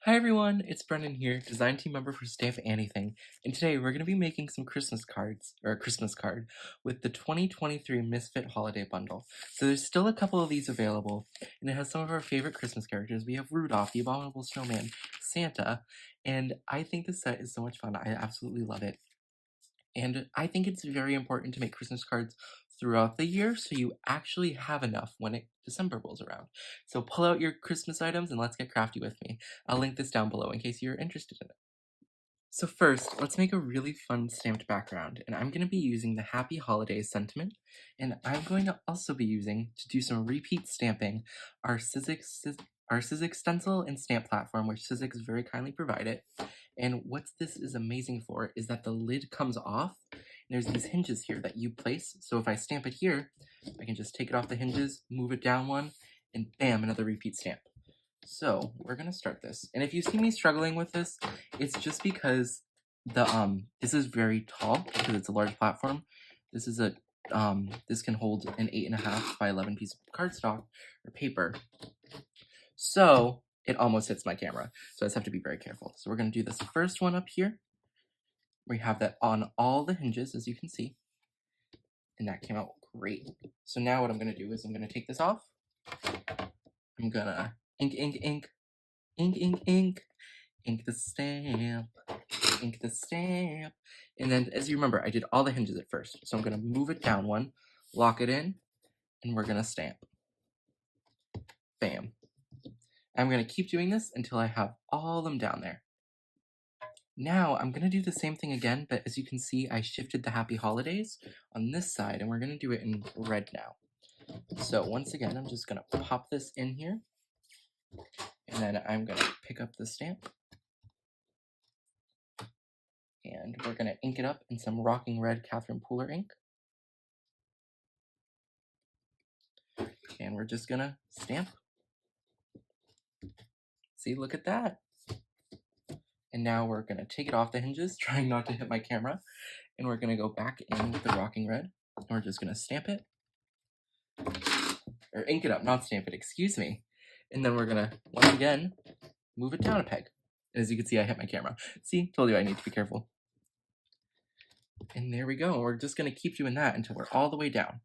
Hi everyone, it's Brendan here, design team member for Stamp Anniething, and today we're going to be making some Christmas cards, or a Christmas card, with the 2023 Misfit Holiday Bundle. So there's still a couple of these available, and it has some of our favorite Christmas characters. We have Rudolph, the Abominable Snowman, Santa, and I think this set is so much fun. I absolutely love it. And I think it's very important to make Christmas cards throughout the year so you actually have enough when December rolls around. So pull out your Christmas items and let's get crafty with me. I'll link this down below in case you're interested in it. So first, let's make a really fun stamped background, and I'm going to be using the Happy Holidays sentiment, and I'm going to also be using, to do some repeat stamping, our Sizzix stencil and stamp platform, which Sizzix very kindly provided. And what this is amazing for is that the lid comes off, and there's these hinges here that you place, so if I stamp it here, I can just take it off the hinges, move it down one, and bam, another repeat stamp. So we're gonna start this, and if you see me struggling with this, it's just because this is very tall because it's a large platform. This is a this can hold an 8.5 by 11 piece of cardstock or paper, so it almost hits my camera. So I just have to be very careful. So we're gonna do this first one up here. We have that on all the hinges, as you can see, and that came out great. So now what I'm gonna do is I'm gonna take this off. I'm gonna ink, ink, ink, ink, ink, ink. Ink the stamp, ink the stamp. And then, as you remember, I did all the hinges at first. So I'm going to move it down one, lock it in, and we're going to stamp. Bam. I'm going to keep doing this until I have all of them down there. Now, I'm going to do the same thing again, but as you can see, I shifted the Happy Holidays on this side, and we're going to do it in red now. So once again, I'm just going to pop this in here, and then I'm going to pick up the stamp. And we're going to ink it up in some Rocking Red Catherine Pooler ink. And we're just going to stamp. See, look at that. And now we're going to take it off the hinges, trying not to hit my camera. And we're going to go back in with the Rocking Red. And we're just going to stamp it. Or ink it up, not stamp it, excuse me. And then we're going to, once again, move it down a peg. And as you can see, I hit my camera. See, told you I need to be careful. And there we go. We're just going to keep doing that until we're all the way down.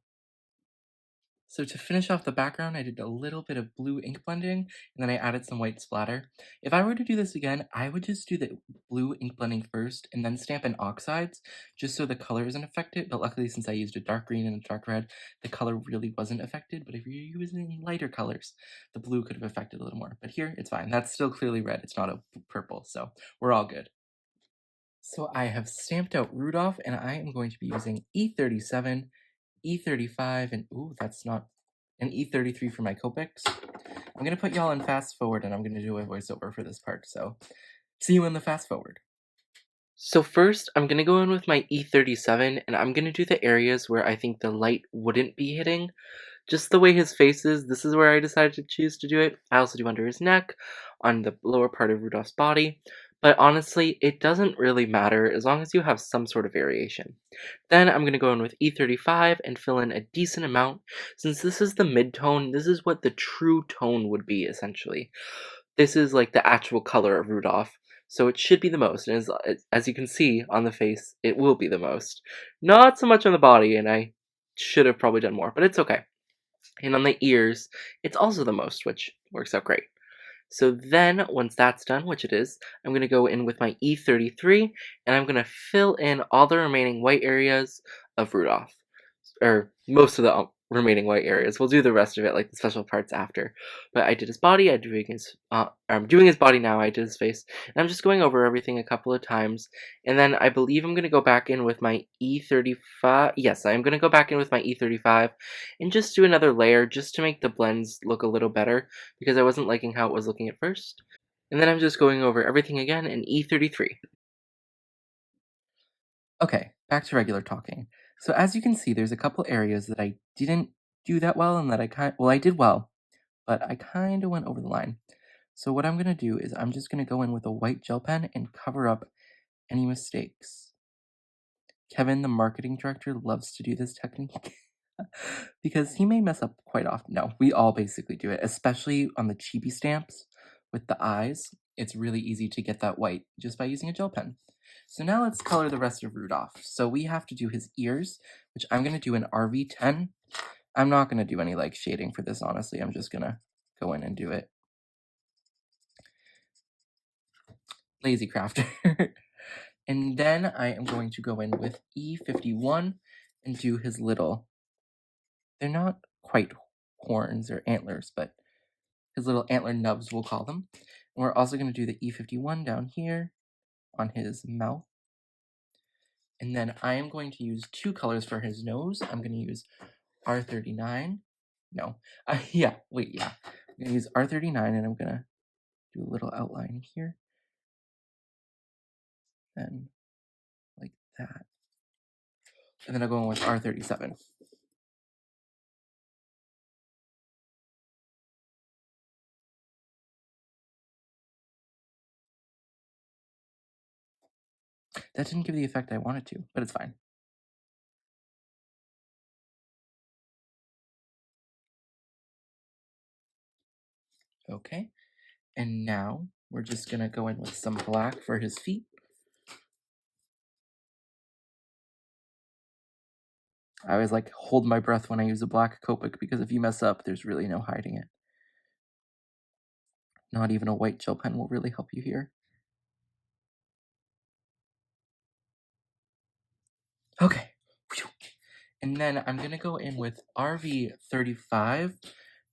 So to finish off the background, I did a little bit of blue ink blending, and then I added some white splatter. If I were to do this again, I would just do the blue ink blending first, and then stamp in oxides, just so the color isn't affected, but luckily since I used a dark green and a dark red, the color really wasn't affected, but if you're using lighter colors, the blue could have affected a little more. But here, it's fine. That's still clearly red, it's not a purple, so we're all good. So I have stamped out Rudolph, and I am going to be using E37, E35, and ooh, that's not an E33 for my Copics. I'm gonna put y'all in fast forward, and I'm gonna do a voiceover for this part, so see you in the fast forward. So first, I'm gonna go in with my E37, and I'm gonna do the areas where I think the light wouldn't be hitting. Just the way his face is, this is where I decided to choose to do it. I also do under his neck, on the lower part of Rudolph's body, but honestly, it doesn't really matter as long as you have some sort of variation. Then I'm going to go in with E35 and fill in a decent amount. Since this is the mid-tone, this is what the true tone would be, essentially. This is like the actual color of Rudolph, so it should be the most, and as you can see on the face, it will be the most. Not so much on the body, and I should have probably done more, but it's okay. And on the ears, it's also the most, which works out great. So then, once that's done, which it is, I'm going to go in with my E33, and I'm going to fill in all the remaining white areas of Rudolph. Or most of the remaining white areas. We'll do the rest of it, like the special parts after. But I did his body, I'm doing his body now, I did his face, and I'm just going over everything a couple of times, and then I believe I'm going to go back in with my E35, yes, I'm going to go back in with my E35, and just do another layer, just to make the blends look a little better, because I wasn't liking how it was looking at first. And then I'm just going over everything again in E33. Okay, back to regular talking. So as you can see, there's a couple areas that I didn't do that well and that I did well, but I kind of went over the line. So what I'm going to do is I'm just going to go in with a white gel pen and cover up any mistakes. Kevin, the marketing director, loves to do this technique because he may mess up quite often. No, we all basically do it, especially on the cheapy stamps with the eyes, it's really easy to get that white just by using a gel pen. So now let's color the rest of Rudolph. So we have to do his ears, which I'm going to do in RV10. I'm not going to do any like shading for this, honestly. I'm just going to go in and do it. Lazy crafter. And then I am going to go in with E51 and do his little, they're not quite horns or antlers, but his little antler nubs, we'll call them. And we're also going to do the E51 down here on his mouth. And then I am going to use two colors for his nose. I'm going to use R39. No, yeah. I'm going to use R39 and I'm going to do a little outline here. Then like that. And then I'll go in with R37. That didn't give the effect I wanted to, but it's fine. Okay, and now we're just gonna go in with some black for his feet. I always like hold my breath when I use a black Copic because if you mess up, there's really no hiding it. Not even a white gel pen will really help you here. Okay. And then I'm gonna go in with RV35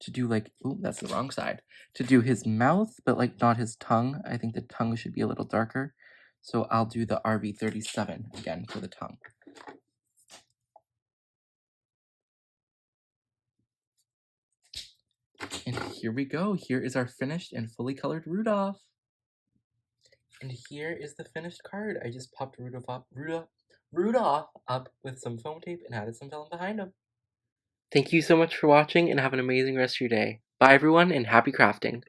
to do like, ooh, that's the wrong side. To do his mouth, but like not his tongue. I think the tongue should be a little darker. So I'll do the RV37 again for the tongue. And here we go. Here is our finished and fully colored Rudolph. And here is the finished card. I just popped Rudolph up with some foam tape and added some vellum behind him. Thank you so much for watching and have an amazing rest of your day. Bye everyone and happy crafting.